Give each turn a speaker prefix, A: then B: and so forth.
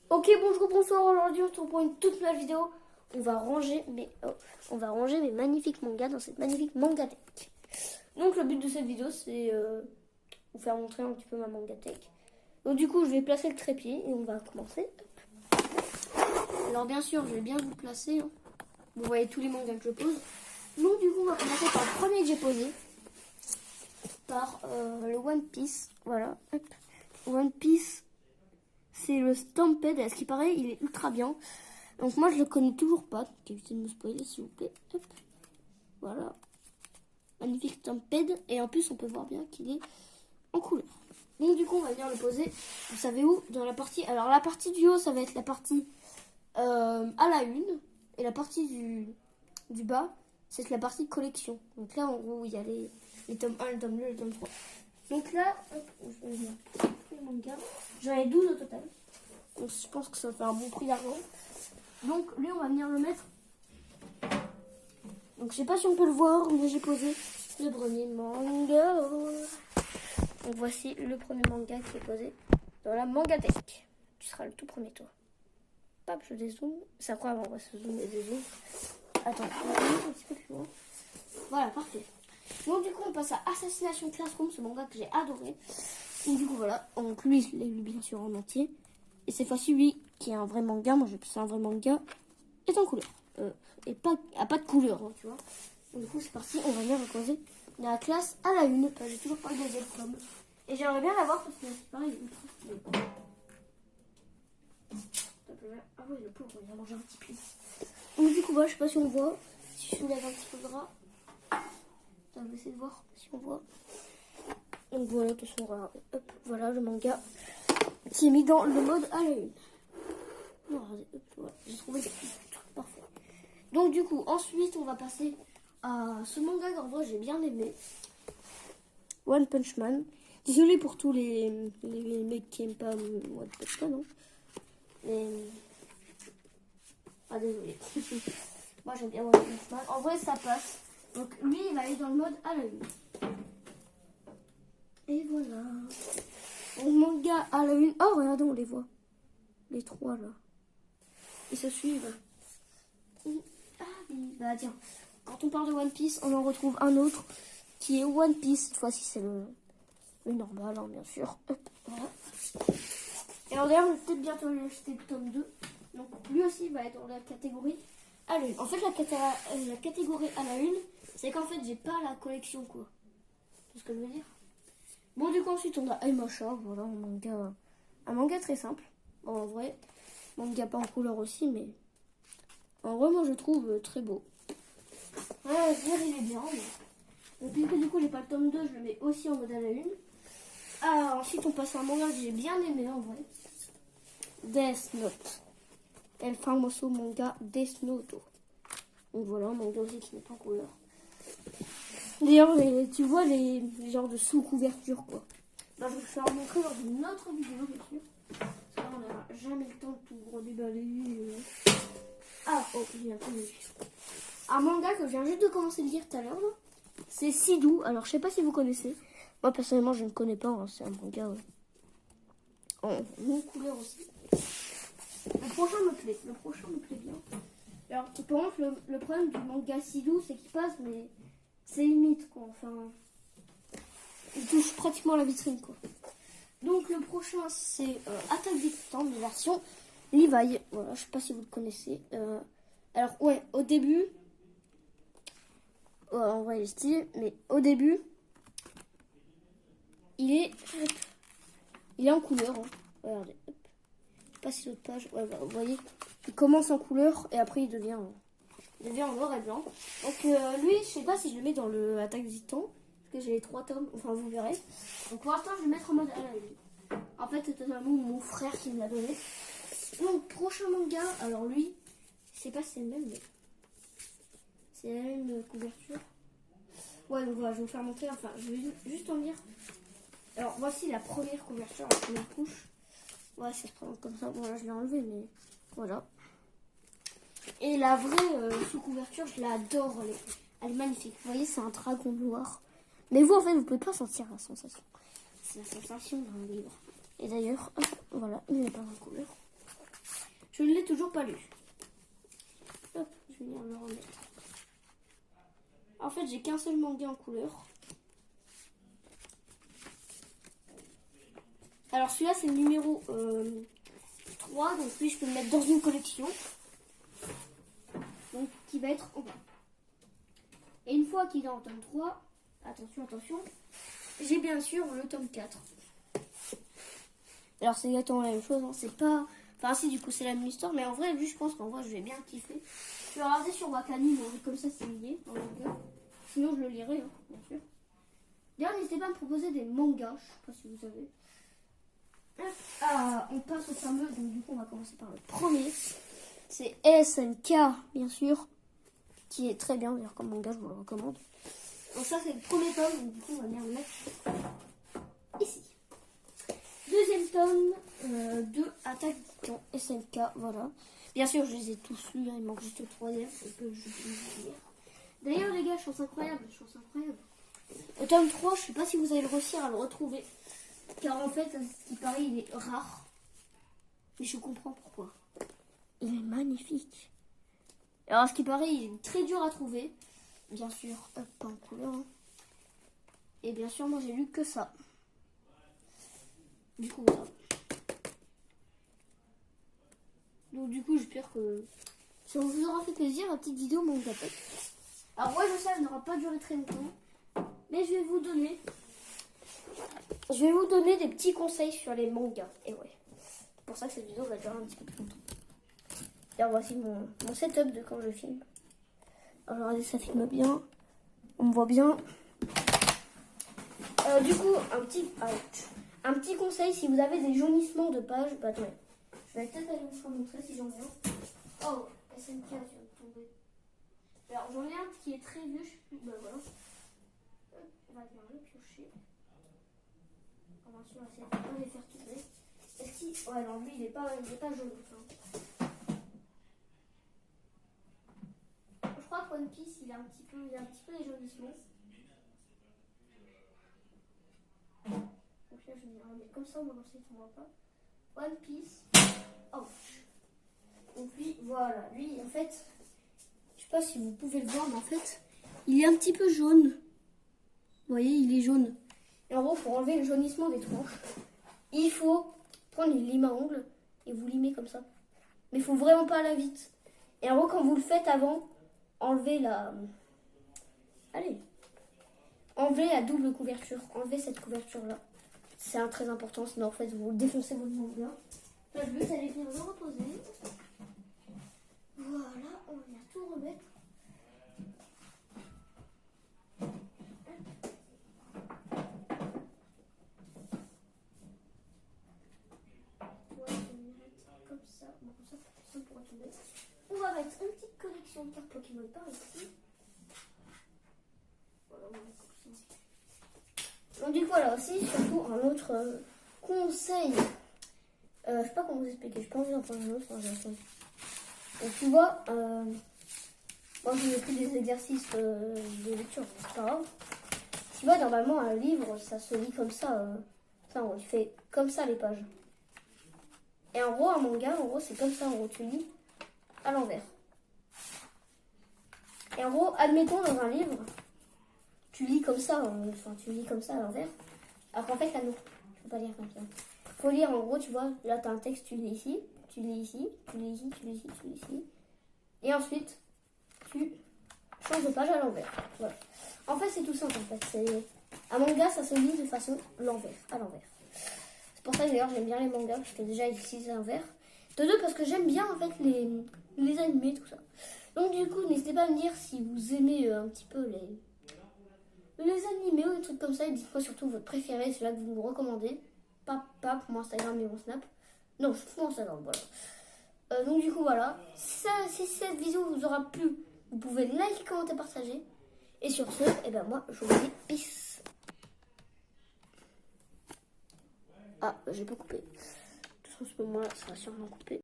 A: Ok, bonjour, bonsoir. Aujourd'hui, on se retrouve pour une toute nouvelle vidéo. On va ranger mes magnifiques mangas dans cette magnifique mangatech. Donc, le but de cette vidéo, c'est vous faire montrer un petit peu ma mangatech. Donc, du coup, je vais placer le trépied et on va commencer. Alors, bien sûr, je vais bien vous placer. Hein. Vous voyez tous les mangas que je pose. Donc, du coup, on va commencer par le premier que j'ai posé. Par le One Piece. Voilà. Hop. One Piece. C'est le Stampede, à ce qui paraît, il est ultra bien. Donc moi, je le connais toujours pas. Donc évitez de me spoiler, s'il vous plaît. Hop. Voilà. Magnifique Stampede. Et en plus, on peut voir bien qu'il est en couleur. Donc du coup, on va venir le poser. Vous savez où? Dans la partie... Alors, la partie du haut, ça va être la partie à la une. Et la partie du bas, c'est la partie collection. Donc là, en gros, il y a les tomes 1, le tome 2, le tome 3. Donc là, hop, je vais venir. J'en ai 12 au total. Donc je pense que ça va faire un bon prix d'argent. Donc lui, on va venir le mettre. Donc je sais pas si on peut le voir, mais j'ai posé le premier manga. Donc voici le premier manga qui est posé dans la mangatech. Tu seras le tout premier, toi. Hop, je dézoome. C'est incroyable, on va se zoomer et dézoom. Attends, on va aller un petit peu plus loin. Voilà, parfait. Donc du coup, on passe à Assassination Classroom, ce manga que j'ai adoré. Et du coup, voilà. Donc lui, je l'ai lu bien sûr en entier. Et cette fois-ci, lui, qui est un vrai manga, moi j'ai c'est un vrai manga, est en couleur. Et pas de couleur, hein, tu vois. Donc, du coup, c'est parti, on va venir reposer la classe à la une. J'ai toujours pas le deuxième tome. Et j'aimerais bien l'avoir parce que c'est pareil, il est ultra stylé. Ah oui, le pauvre, il a mangé un petit pied. Donc du coup, voilà, je sais pas si on voit. Si je soulève un petit peu le drap. On va essayer de voir si on voit. Donc voilà, de toute façon, hop, voilà le manga qui est mis dans le mode à la une. Voilà, j'ai trouvé des trucs parfaits. Donc du coup, ensuite, on va passer à ce manga qu'en vrai j'ai bien aimé. One Punch Man. Désolé pour tous les mecs qui aiment pas One Punch Man. Hein. Mais... Ah désolé. Moi j'aime bien One Punch Man. En vrai ça passe. Donc lui il va aller dans le mode à la une. Et voilà. Donc manga à la une. Oh regardez, on les voit. Les trois là. Ils se suivent. Ah oui, bah tiens. Quand on parle de One Piece, on en retrouve un autre qui est One Piece. Cette fois-ci, c'est le normal, hein, bien sûr. Hop, voilà. Et alors d'ailleurs, je vais peut-être bientôt lui acheter le tome 2. Donc lui aussi va être dans la catégorie à la une. En fait, la catégorie à la une, c'est qu'en fait, j'ai pas la collection, quoi. C'est ce que je veux dire. Bon, du coup, ensuite, on a Aimasha. Voilà, un manga très simple. Bon, en vrai, manga pas en couleur aussi, mais... En vrai, moi, je trouve très beau. Ouais, je veux dire, il est bien. Mais... Donc, du coup, j'ai pas le tome 2, je le mets aussi en mode à la une. Alors, ensuite, on passe à un manga que j'ai bien aimé, en vrai. Death Note. El famoso manga Death Note. Donc, voilà, un manga aussi qui n'est pas en couleur. D'ailleurs, tu vois les genres de sous-couverture, quoi. Ben, je vais vous faire montrer dans une autre vidéo, bien sûr. Parce que là, on n'a jamais le temps de tout redéballer. Ah, oh, j'ai un peu vu. Un manga que je viens juste de commencer de lire tout à l'heure, c'est Sidou. Alors, je sais pas si vous connaissez. Moi, personnellement, je ne connais pas. Hein. C'est un manga en couleur aussi. Le prochain me plaît. Le prochain me plaît bien. Alors, par contre, le problème du manga Sidou, c'est qu'il passe, mais c'est limite, quoi. Enfin, il touche pratiquement la vitrine, quoi. Donc, le prochain, c'est Attaque des Titans, de version Levi. Voilà, je sais pas si vous le connaissez. Alors, ouais, au début... Ouais, en vrai, il est stylé, mais au début, il est en couleur. Hein. Regardez, hop. Je passe sur l'autre page. Ouais, bah, vous voyez, il commence en couleur et après il devient en noir et blanc. Donc lui, je sais pas si je le mets dans le Attaque des Titans, parce que j'ai les 3 tomes, enfin vous verrez. Donc pour l'instant, je vais le mettre en mode à la une. En fait, c'est totalement mon frère qui me l'a donné. Donc, prochain manga, alors lui, je sais pas si c'est le même, mais c'est la même couverture. Ouais, donc voilà, je vais vous faire montrer, enfin, je vais juste en lire. Alors, voici la première couverture, la première couche. Ouais, ça se présente comme ça. Bon, là, je l'ai enlevé, mais voilà. Et la vraie sous-couverture, je l'adore. Elle est magnifique. Vous voyez, c'est un dragon noir. Mais vous, en fait, vous pouvez pas sentir la sensation. C'est la sensation d'un livre. Et d'ailleurs, voilà, il n'est pas en couleur. Je ne l'ai toujours pas lu. Hop, je vais venir le remettre. En fait, j'ai qu'un seul manga en couleur. Alors celui-là, c'est le numéro 3. Donc lui, je peux le mettre dans une collection. Donc qui va être en bas. Et une fois qu'il est en tome 3, attention, j'ai bien sûr le tome 4. Alors c'est exactement la même chose, hein. C'est pas... Enfin si, du coup c'est la même histoire, mais en vrai, lui, je pense qu'en vrai, je vais bien kiffer. Je vais regarder sur Wakani, mais comme ça c'est lié dans le manga. Sinon je le lirai, hein, bien sûr. D'ailleurs, n'hésitez pas à me proposer des mangas, je sais pas si vous savez. Ah, on passe au fameux, donc du coup on va commencer par le premier. C'est SNK, bien sûr, qui est très bien, d'ailleurs comme manga, je vous le recommande. Donc ça c'est le premier tome, donc du coup on va bien le mettre ici. Deuxième tome de Attaque Titan SNK, voilà. Bien sûr, je les ai tous lus, hein, il manque juste le troisième, que je peux lire. D'ailleurs les gars, chance incroyable. Le tome 3, je sais pas si vous allez le réussir à le retrouver. Car en fait, ce qui paraît, il est rare. Mais je comprends pourquoi. Il est magnifique. Alors, ce qui paraît, il est très dur à trouver. Bien sûr, pas en couleur. Hein. Et bien sûr, moi, j'ai lu que ça. Du coup, voilà. Donc, du coup, j'espère que ça vous aura fait plaisir, la petite vidéo manga tech. Alors, moi, je sais, elle n'aura pas duré très longtemps. Mais je vais vous donner des petits conseils sur les mangas. Et ouais, c'est pour ça que cette vidéo va durer un petit peu plus longtemps. D'ailleurs, voici mon setup de quand je filme. Alors, regardez, ça filme bien. On me voit bien. Du coup, un petit conseil, si vous avez des jaunissements de pages, bah attendez. Je vais peut-être aller vous montrer si j'en ai un. Oh, SNK vient de tomber. Alors, j'en ai un qui est très vieux, je sais plus. Bah voilà. On va bien le piocher. On va essayer de pas les faire tourner. Est-ce qu'il... Ouais, non, lui, il est pas jaune. Hein. Je crois que One Piece, il a un petit peu les jaunissements. Donc là, je vais remettre comme ça, on va voir si on voit pas. One Piece. Oh. Donc lui, voilà. Lui, en fait, je sais pas si vous pouvez le voir, mais en fait, il est un petit peu jaune. Vous voyez, il est jaune. Et en gros, pour enlever le jaunissement des tranches, il faut prendre une lime à ongles et vous limer comme ça. Mais il faut vraiment pas aller vite. Et en gros, quand vous le faites avant, enlevez la... Allez. Enlevez la double couverture. Enlevez cette couverture-là. C'est très important, sinon en fait, vous défoncez votre manga. Là, je vais aller venir le reposer. Voilà, on va tout remettre. On va mettre une petite collection de cartes Pokémon par ici. Voilà, on va mettre comme ça. Donc du coup, là aussi, surtout un autre conseil. Je sais pas comment vous expliquer, je pense que j'en prends un autre. Donc tu vois, moi j'ai pris des exercices de lecture, c'est pas grave. Tu vois, normalement un livre, ça se lit comme ça. Ça, en gros, tu fais comme ça les pages. Et en gros, un manga, en gros, c'est comme ça, en gros, tu lis à l'envers. Et en gros, admettons dans un livre, tu lis comme ça, tu lis comme ça à l'envers. Alors qu'en fait, là, non, tu peux pas lire comme ça. Faut lire, en gros, tu vois, là, tu as un texte, tu lis ici, tu lis ici, tu lis ici, tu lis ici, tu lis ici. Et ensuite, tu changes de page à l'envers. Voilà. En fait, c'est tout simple, en fait. Un manga, ça se lit de façon à l'envers. C'est pour ça que d'ailleurs, j'aime bien les mangas, parce que déjà, ils utilisent à l'envers. De deux, parce que j'aime bien, en fait, les animés, tout ça. Donc, du coup, n'hésitez pas à me dire si vous aimez un petit peu les animés ou des trucs comme ça. Et dites-moi surtout votre préféré, celui-là que vous me recommandez. Pas pour mon Instagram, mais mon Snap. Non, je fous mon Instagram, voilà. Donc, du coup, voilà. Si cette vidéo vous aura plu, vous pouvez liker, commenter, partager. Et sur ce, et ben moi, je vous dis peace. Ah, j'ai pas coupé. De toute façon, ce moment-là, ça va sûrement couper.